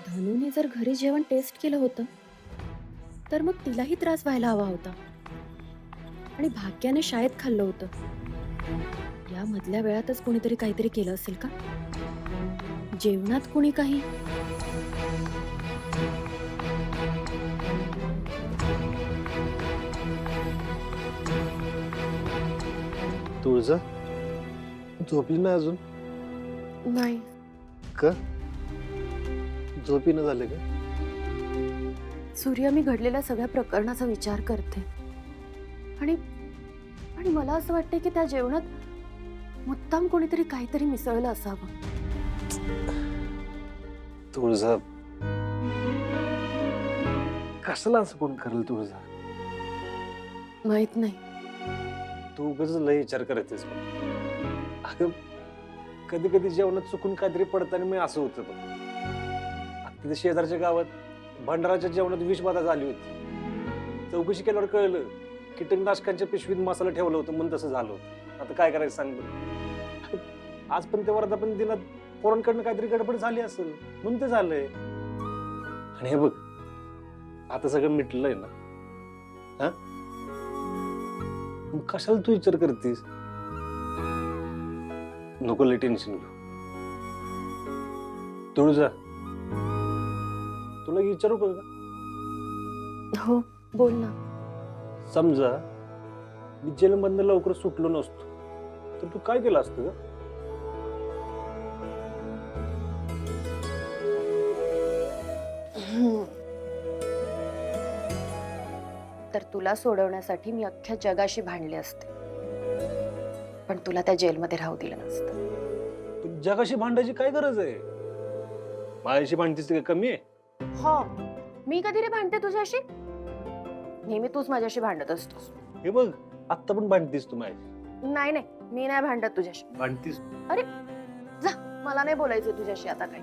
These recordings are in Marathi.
धनूने जर घरी जेवण टेस्ट केलं होतं तर मग तिलाही त्रास व्हायला हवा होता. आणि भाग्याने शाळेत खाल्लं होतं. या मधल्या वेळातच कोणीतरी काहीतरी केलं असेल का? जेवणात कोणी काही? तुळजा झोपली नाही अजून? नाही. का? झोपी न झाले का? सूर्य, मी घडलेल्या सगळ्या प्रकरणाचा विचार करते आणि आणि मला असं वाटतंय की त्या जेवणात मुद्दाम कोणीतरी काहीतरी मिसळलं असावं. तुळजा कशाला असं कोण करेल? तुळजा माहित नाही. तू उगाच लय विचार करायचेस. अगं कधी कधी जेवणात चुकून काहीतरी पडताना मी असं होतं बघ. तिथे शेजारच्या गावात भंडाराच्या जेवणात विषबाधा झाली होती. चौकशी केल्यावर कळलं कीटकनाशकांच्या पिशवीत मसाला ठेवला होता म्हणून तसं झालं होतं. आता काय करायचं सांग बरं. आज पण ते वरदा पण दिनात पोरांकडनं काहीतरी गडबड झाली असेल म्हणून ते झालंय. आणि हे बघ आता सगळं मिटलंय ना. हा मग कशाला तू विचार करतीस? नको लय टेन्शन घेऊ. तुळजा तुला विचारू का? हो, बोल ना. समजा मी जेलमधनं लवकर सुटलो नसतो तर तू काय केलं असतं? तर तुला सोडवण्यासाठी मी अख्ख्या जगाशी भांडले असते, पण तुला त्या जेलमध्ये राहू दिलं नसतं. पण जगाशी भांडायची काय गरज आहे? माझ्याशी भांडतीस ते कमी आहे? हो, मी कधी रे भांडते तुझ्याशी? नेहमी तूच माझ्याशी भांडत असतोस. हे बघ आत्ता पण भांडतीस तू माझ्याशी. नाही नाही, मी नाही भांडत तुझ्याशी. भांडतीस. अरे जा, मला नाही बोलायचं तुझ्याशी आता काही.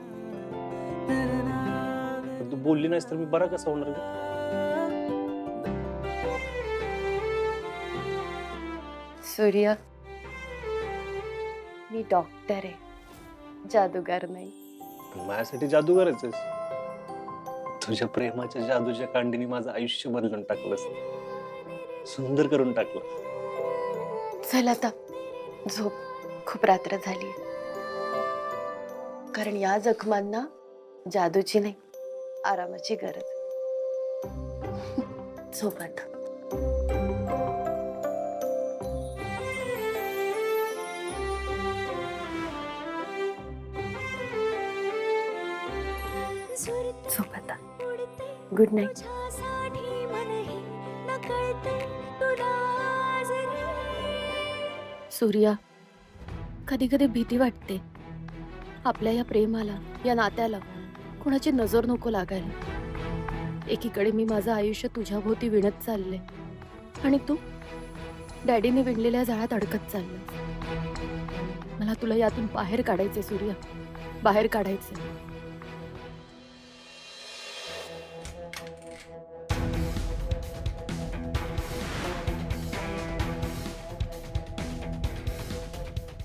पण तू बोलली नाहीस तर मी बरा कसा होणार ग? सूर्य, मी डॉक्टर आहे, जादूगार नाही. माझ्यासाठी जादू करायचंस? तुझ्या प्रेमाच्या जादूच्या कांडीने माझं आयुष्य बदलून टाकलंस, सुंदर करून टाकलं. चल आता झोप, खूप रात्र झाली. कारण या जखमांना जादूची नाही, आरामाची गरज. झोप आता. झोप आता. Good night. सूर्या, कधी कधी भीती वाटते आपल्या या प्रेमाला, या नात्याला कोणाची नजर नको लागायला. एकीकडे मी माझं आयुष्य तुझ्याभोवती विणत चालले आणि तू डॅडीने विणलेल्या जाळ्यात अडकत चाललं. मला तुला यातून बाहेर काढायचे सूर्या, बाहेर काढायचे.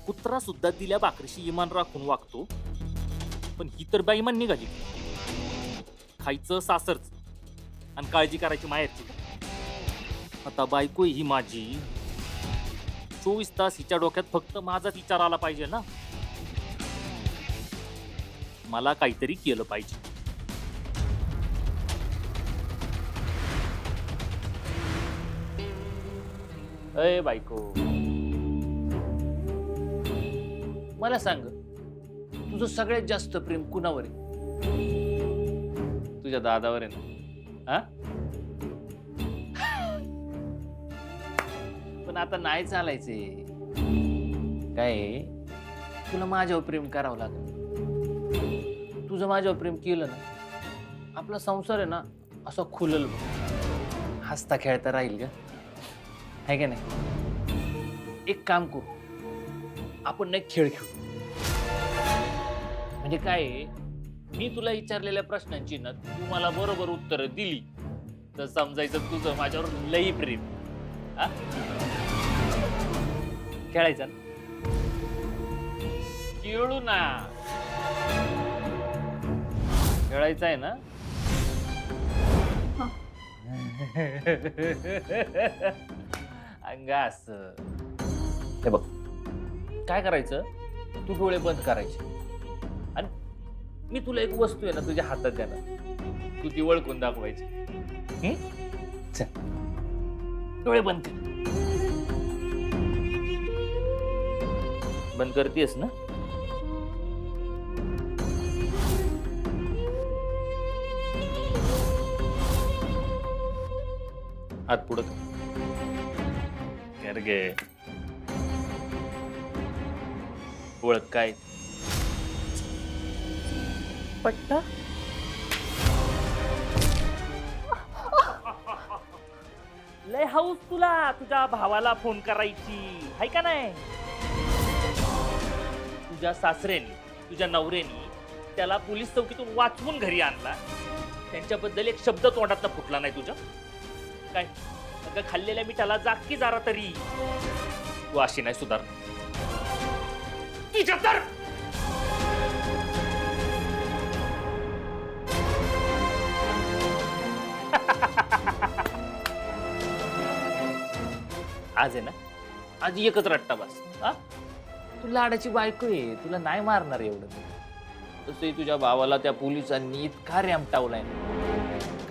कुत्रा सुद्धा दिल्या भाकरीशी इमान राखून वागतो, पण ही तर बेईमान निघाली. खायचं सासरच आणि काळजी करायची माहेरची. आता बायको ही माझी, 24 तास हिच्या डोक्यात फक्त माझाच विचार आला पाहिजे ना. मला काहीतरी केलं पाहिजे. अय बायको, मला सांग, तुझं सगळ्यात जास्त प्रेम कुणावर आहे? तुझ्या दादावर आहे ना? हा? पण आता नाही चालायचे. काय तुला माझ्यावर प्रेम करावं लागेल. तुझं माझ्यावर प्रेम केलं ना, आपला संसार आहे ना असा खुलल बघ. हसता खेळता राहील का? आहे का नाही? एक काम करू, आपण नाही खेळ खेळू. म्हणजे काय, मी तुला विचारलेल्या प्रश्नांची ना तू मला बरोबर उत्तरं दिली तर समजायचं तुझं माझ्यावर लई प्रेम. हा? खेळायचा ना? खेळू ना. खेळायचं आहे ना? अंगास. हे बघ, काय करायचं, तू डोळे बंद करायचे आणि मी तुला एक वस्तू आहे ना तुझ्या हातात देणार, तू ती ओळखून दाखवायची. चल, डोळे बंद कर. बंद करतेस ना? हात पुढं कर गे. ओळख काय? पट्टा लय हाऊस तुला तुझ्या भावाला फोन करायची, हाय का नाही? तुझ्या सासरेनी, तुझ्या नवऱ्यानी त्याला पोलीस चौकीतून वाचवून घरी आणला, त्यांच्याबद्दल एक शब्द तोंडातला फुटला नाही तुझ्या. काय अगं, खाल्लेल्या मिठाला जाग जरा तरी. तू अशी नाही सुधार तुझ्या तर. आज आहे ना, आज एकच रट्टा बस. हा, तू लाडाची बायको आहे, तुला नाही मारणार एवढं. तसंही तुझ्या भावाला त्या पोलिसांनी इतका रेमटावलाय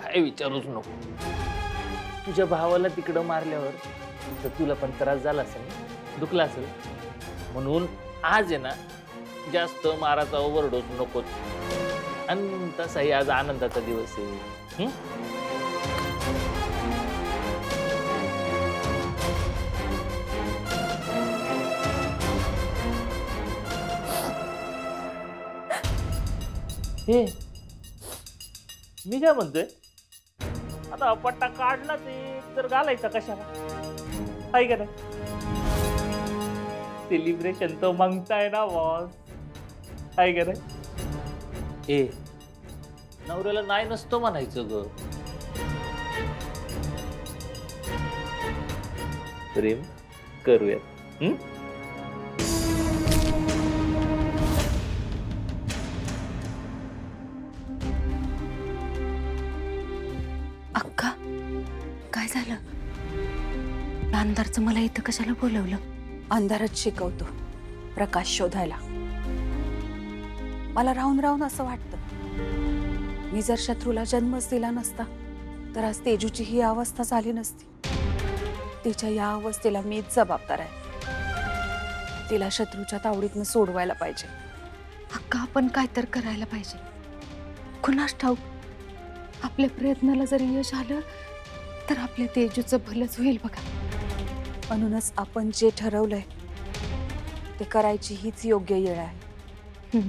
काय विचारूच नको. तुझ्या भावाला तिकडं मारल्यावर तर तुला पण त्रास झाला असेल, दुखला असेल, म्हणून आज आहे ना जास्त माराचा ओव्हरडोस नको. आणि तसाही आज आनंदाचा दिवस आहे. हे मी काय म्हणतोय, आता पट्टा काढला ते तर घालायचा कशाला, आहे का नाही? सेलिब्रेशन तो मागताय ना बॉस, आहे का नाही? ए, नवऱ्याला नाही नसतो म्हणायचं ग. प्रेम करूयात. अक्का, काय झालं? अंधारचं मला इथं कशाला बोलवलं? अंधारात शिकवतो प्रकाश शोधायला. मला राहून राहून असं वाटतं, मी जर शत्रूला जन्मच दिला नसता तर आज तेजूची ही अवस्था झाली नसती. तिच्या या अवस्थेला मीच जबाबदार आहे. तिला शत्रूच्या तावडीतनं सोडवायला पाहिजे. अक्का, आपण काय तर करायला पाहिजे. कुणास ठाऊक, आपल्या प्रयत्नाला जरी यश आलं तर आपल्या तेजूचं भलंच होईल बघा. म्हणूनच आपण जे ठरवलंय ते करायची हीच योग्य वेळ आहे.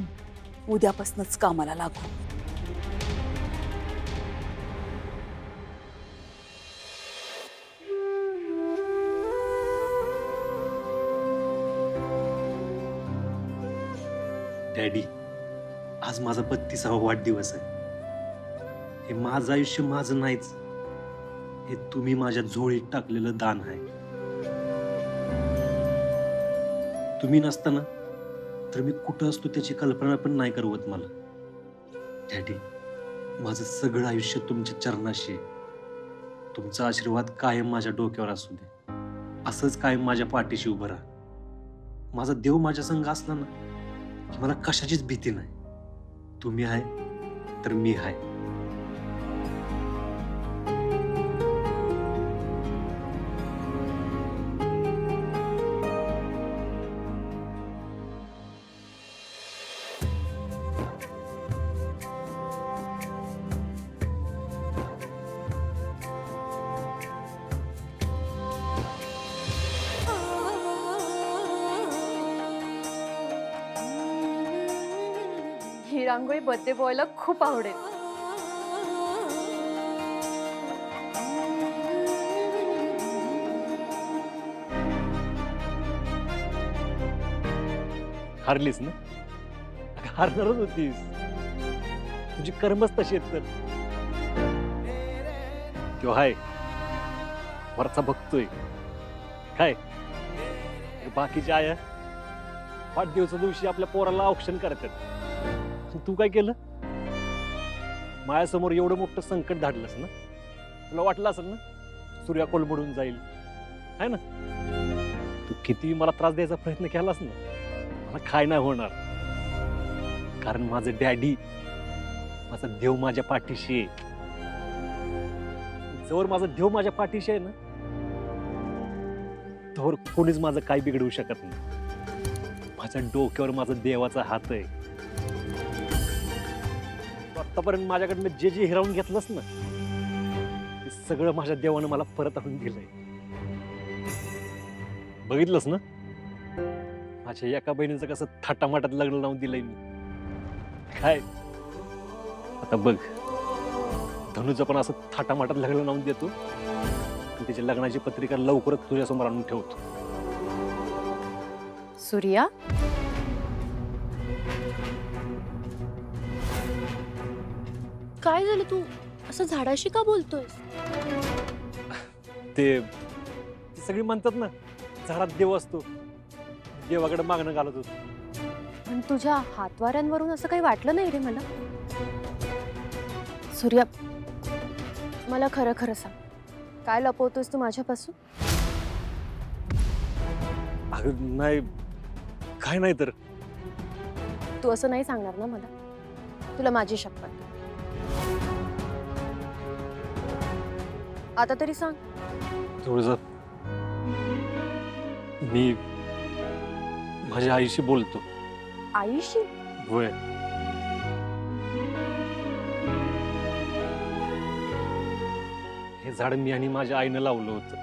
उद्यापासूनच कामाला लागू. डॅडी, आज माझा 32वा वाढदिवस आहे. हे माझं आयुष्य माझं नाहीच, हे तुम्ही माझ्या झोळीत टाकलेलं दान आहे. तुम्ही नसताना तर मी कुठं असतो त्याची कल्पना पण नाही करवत मला. डॅडी, माझं सगळं आयुष्य तुमच्या चरणाशी आहे. तुमचा आशीर्वाद कायम माझ्या डोक्यावर असू दे. असंच कायम माझ्या पाठीशी उभं राहा. माझा देव माझ्या संग असला ना की मला कशाचीच भीती नाही. तुम्ही आहे तर मी आहे. ही रांगोळी बर्थडे बॉयला खूप आवडेल. हारलीस ना? हारणारच होतीस. तुझी कर्मच तशी आहेत तर. तो हाय वरचा बघतोय काय बाकीच्या आया वाढदिवसा दिवशी आपल्या पोराला औक्षण करतात. आणि तू काय केलं? माझ्यासमोर एवढं मोठं संकट धाडलंस ना, तुला वाटलं असेल ना सूर्या कोलमडून जाईल, है ना? तू किती मला त्रास द्यायचा प्रयत्न केलास ना, मला काय नाही होणार. कारण माझं डॅडी, माझा देव माझ्या पाठीशी आहे. जवळ माझा देव माझ्या पाठीशी आहे ना, तोवर कोणीच माझं काय बिघडवू शकत नाही. माझ्या डोक्यावर माझा देवाचा हात आहे. तू आतापर्यंत माझ्याकडनं जे जे हिरावून घेतलंस ना, ते सगळं माझ्या देवानं मला परत आणून दिलंय. बघितलंस ना माझ्या एका बहिणीचं कसं थाटामाटात लग्न लावून दिलंय मी. काय आता बघ, धनुचं पण असं थाटामाटात लग्न लावून देतो. त्याच्या लग्नाची पत्रिका लवकरच तुझ्यासमोर आणून ठेवतो. सूर्या, काय झालं? तू असं झाडाशी का बोलतोयस? ते सगळी म्हणतात ना, झाडात देव असतो, देवाकडे मागणं घालत होतो. पण तुझ्या हातवाऱ्यांवरून असं काही वाटलं नाही रे मला. सूर्या, मला खरं खरं सांग, काय लपवतोयस तू माझ्यापासून? अगं नाही, काय नाही तर. तू असं नाही सांगणार ना मला? तुला माझी शपथ. आता तरी सांग. थोडंसं मी माझ्या आईशी बोलतो. आईशी? होय. हे झाड मी आणि माझ्या आईनं लावलं होतं.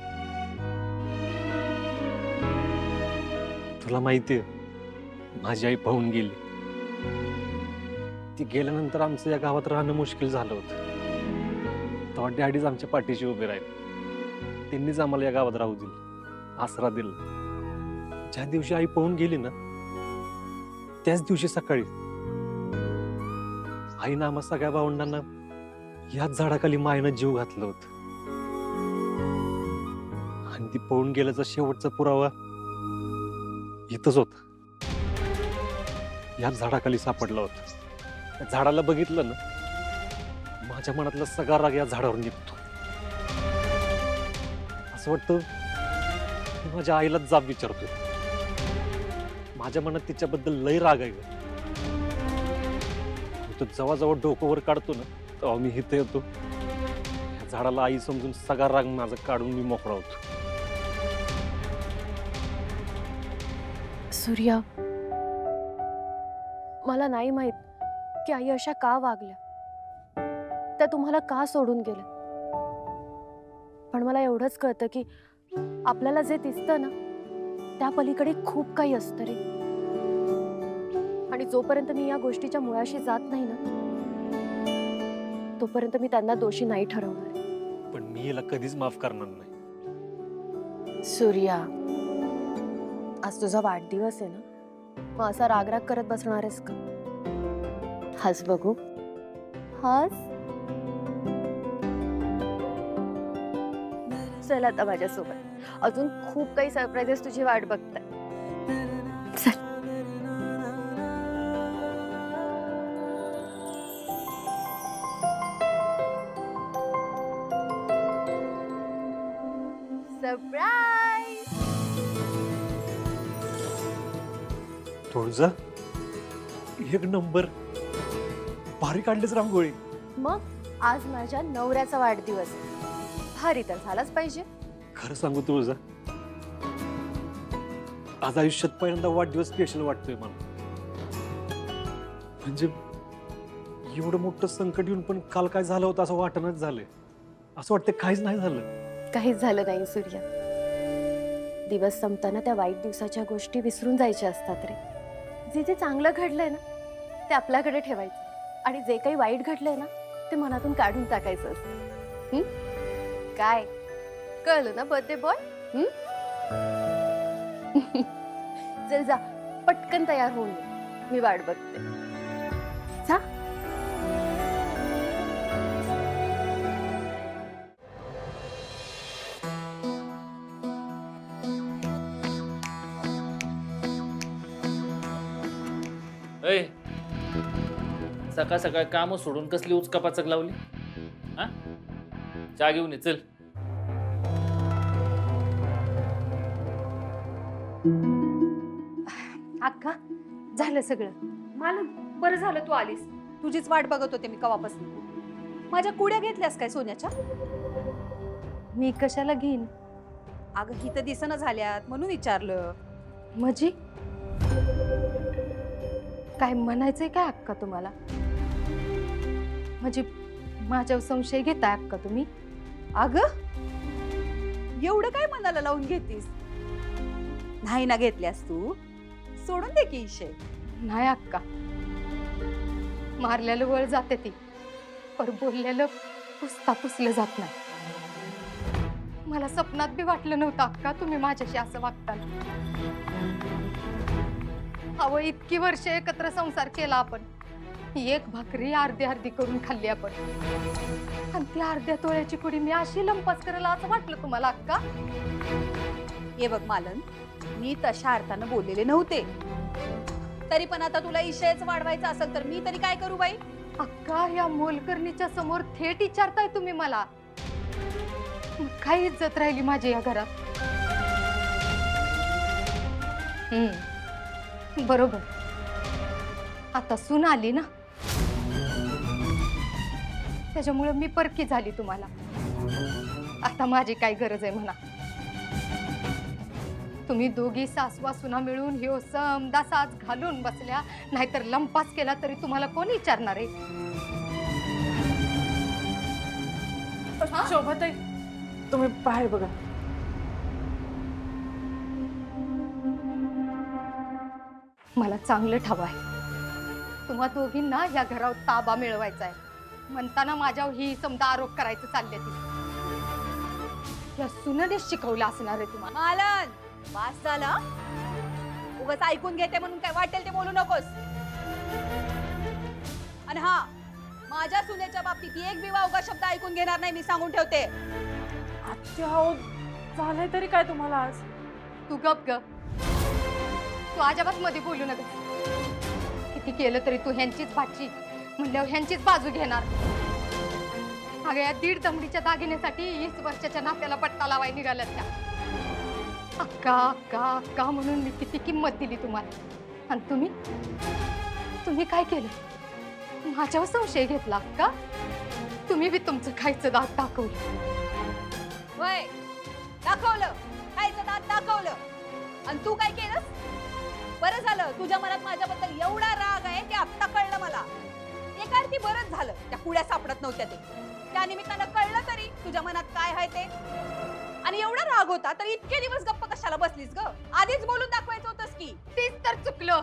तुला माहितीये, माझी आई पाहून गेली. ती गेल्यानंतर आमचं या गावात राहणं मुश्किल झालं होतं. तेव्हा डॅडीच आमच्या पाठीशी उभे राहिले. त्यांनीच आम्हाला या गावात राहू दिलं, आसरा दिला. ज्या दिवशी आई पळून गेली ना, त्याच दिवशी सकाळी आईनं आम्हा सगळ्या भावंडांना याच झाडाखाली मायेनं जीव घातलं होतं. आणि ती पळून गेल्याचा शेवटचा पुरावा इथंच होता. याच झाडाखाली सापडला होता. त्या झाडाला बघितलं ना, माझ्या मनातला सगळा राग या झाडावर निघतो. असं वाटतं मी माझ्या आईलाच जाब विचारतोय. माझ्या मनात तिच्याबद्दल लय राग आहे. तो जेव्हा जेव्हा डोकं वर काढतो ना, तेव्हा मी इथं येतो. या झाडाला आई समजून सगळा राग माझा काढून मी मोकळा होतो. सूर्या, मला नाही माहित की आई अशा का वागल्या, त्या तुम्हाला का सोडून गेल्या. पण मला एवढंच कळतं की आपल्याला जे दिसतं ना, त्या पलीकडे खूप काही असतं रे. आणि जोपर्यंत मी या गोष्टीच्या मुळाशी जात नाही ना, तोपर्यंत मी त्यांना दोषी नाही ठरवणार. पण मी हिला कधीच माफ करणार नाही. सूर्या, आज तुझा वाढदिवस आहे ना, मग असा रागराग करत बसणार आहेस का? हस बघू, हस. चल आता माझ्यासोबत, अजून खूप काही सरप्राइजेस तुझी वाट बघताय. चल. सरप्राईज. तुळजा, एक नंबर, भारी काढलीच रांगोळी. मग आज माझ्या नवऱ्याचा वाढदिवस आहे, भारी तर झालाच पाहिजे. खरं सांगू तुळजा, आज आयुष्यात पहिल्यांदा वाढदिवस स्पेशल वाटतोय मला. म्हणजे एवढं मोठं संकट येऊन पण काल काय झालं होतं असं वाटणच झालंय. असं वाटतं काहीच नाही झालं. काहीच झालं नाही सूर्या. दिवस संपताना त्या वाईट दिवसाच्या गोष्टी विसरून जायच्या असतात रे. जे जे चांगलं घडलंय ना, ते आपल्याकडे ठेवायचं. आणि जे काही वाईट घडलंय ना, ते मनातून काढून टाकायचं असतं. काय कळलं ना बर्थडे बॉय? चल जा, पटकन तयार होऊन ये. मी वाट बघते. जा. सकाळ सकाळ काम सोडून कसली उचकापाचक लावली? हा, चहा घेऊन ये चल. अक्का झालं सगळं. मला बरं झालं तू आलीस. तुझीच वाट बघत होते मी कवापासून. माझ्या कुड्या घेतल्यास काय सोन्याच्या? मी कशाला घेईन? अगं ही तर दिसणं झाल्यात म्हणून विचारलं. म्हणजे काय म्हणायचंय काय अक्का तुम्हाला? म्हणजे माझ्यावर संशय घेताय अक्का तुम्ही? अगं एवढं काय मनाला लावून घेतीस? नाही ना घेतल्यास तू, सोडून दे की इशे. नाही अक्का, मारलेलं वळ जाते ती, पर बोललेलं पुसता पुसलं जात नाही. मला स्वप्नात बी वाटलं नव्हतं अक्का तुम्ही माझ्याशी असं वागताल. अहो इतकी वर्ष एकत्र संसार केला आपण, एक भाकरी अर्धी अर्धी करून खाल्ली आपण, आणि ती अर्ध्या तोळ्याची कुडी मी अशी लंपास करायला असं वाटलं तुम्हाला अक्का? हे बघ मालन, मी तशा अर्थानं बोललेले नव्हते. तरी पण आता तुला इशयच वाढवायचा असेल तर मी तरी काय करू बाई? अक्का या मोलकरणीच्या समोर थेट विचारताय तुम्ही मला? मग काय इज्जत राहिली माझी या घरात? बरोबर, आता सून आली ना, त्याच्यामुळे मी परकी झाली तुम्हाला. आता माझी काय गरज आहे म्हणा? तुम्ही दोघी सासवा सुना मिळून ह्यो समदा साज घालून बसल्या, नाहीतर लंपास केला तरी तुम्हाला कोण विचारणार आहे? शोभाताई, तुम्ही बाहेर बघा. मला चांगलं ठाव आहे, तुम्हा दोघींना या घरावर ताबा मिळवायचा आहे म्हणताना माझ्यावर ही समजा आरोप करायचं चालले. ती या सुनने शिकवलं असणार आहे तुम्हाला. मालन वास झाला, उगाच ऐकून घेते म्हणून काय वाटेल ते बोलू नकोस. आणि हा, माझ्या सुनेच्या बाबतीत एक बी वावगा शब्द ऐकून घेणार नाही, मी सांगून ठेवते. आत्या हो, झालंय तरी काय तुम्हाला आज? तू गप ग, तू अजिबात मध्ये बोलू नका. किती केलं तरी तू ह्यांचीच भाची म्हणल्यावर ह्यांचीच बाजू घेणार. अगं या 1.5 दमडीच्या दागिन्यासाठी 20 वर्षाच्या नात्याला पट्टा लावाय निघाल्यात त्या. अक्का अक्का अक्का म्हणून मी किती किंमत दिली तुम्हाला, आणि तुम्ही काय केलं? माझ्यावर संशय घेतला अक्का. तुम्ही बी तुमचं खायचं दात दाखवलं. वय दाखवलं, खायचं दात दाखवलं. आणि तू काय केलंस? बरं झालं, तुझ्या मनात माझ्याबद्दल एवढा राग आहे ते आत्ता कळलं मला. एका अर्थी बरंच झालं त्या कुड्या सापडत नव्हत्या ते. त्या निमित्तानं कळलं तरी तुझ्या मनात काय आहे ते. आणि एवढा राग होता तर इतके दिवस गप्प कशाला बसलीस ग? आधीच बोलून दाखवायचं होतंस की. तीच तर चुकलं,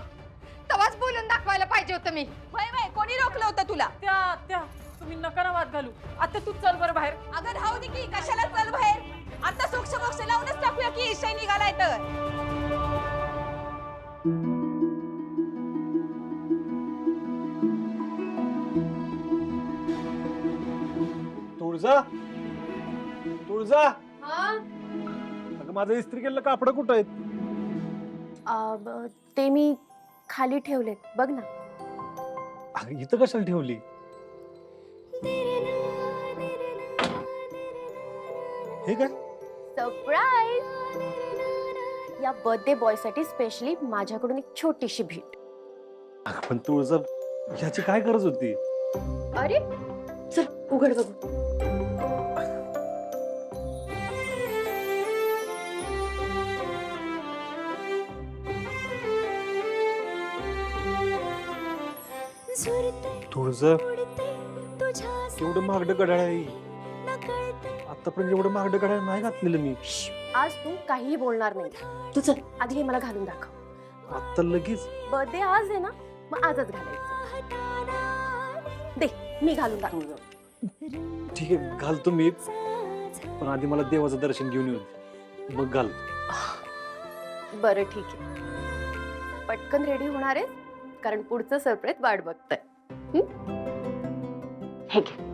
तवाच बोलून दाखवायला पाहिजे होतं मी. वय वय, कोणी रोखलं होतं तुला? त्या तुम्ही नका ना वाद घालू. आता तू चल बरं बाहेर. अगं राहू दे की, कशाला चल बाहेर? आता सोक्ष मोक्ष लावूनच टाकूया की इशय निघालाय तर. तुळजा, तुळजा, अगं माझं इस्त्री केलेलं कापड कुठं आहेत? ते मी खाली ठेवलेत बघ ना. अगं इथं कशाला ठेवली? हे काय? सरप्राईज! या बर्थडे बॉय साठी स्पेशली माझ्याकडून एक छोटीशी भेट. अगं पण तुळजा, ह्याची काय गरज होती? अरे चल उघड बघू. तुळजा, एवढं महागडं घड्याळ आहे. आतापर्यंत एवढं महागडं घड्याळ नाही घातलेलं मी. आज तू काहीही बोलणार नाही. तू चल आधी हे मला घालून दाखव. आता लगेच? बर्थडे आज आहे ना, मग आजच घालायचं. दे मी घालून दाखव. ठीक आहे, घालतो मी, पण आधी मला देवाचं दर्शन घेऊन येऊ, मग घालतो. बरं ठीक आहे, पटकन रेडी होणार आहे कारण पुढचं सरप्राईज वाट बघतंय. हे घे.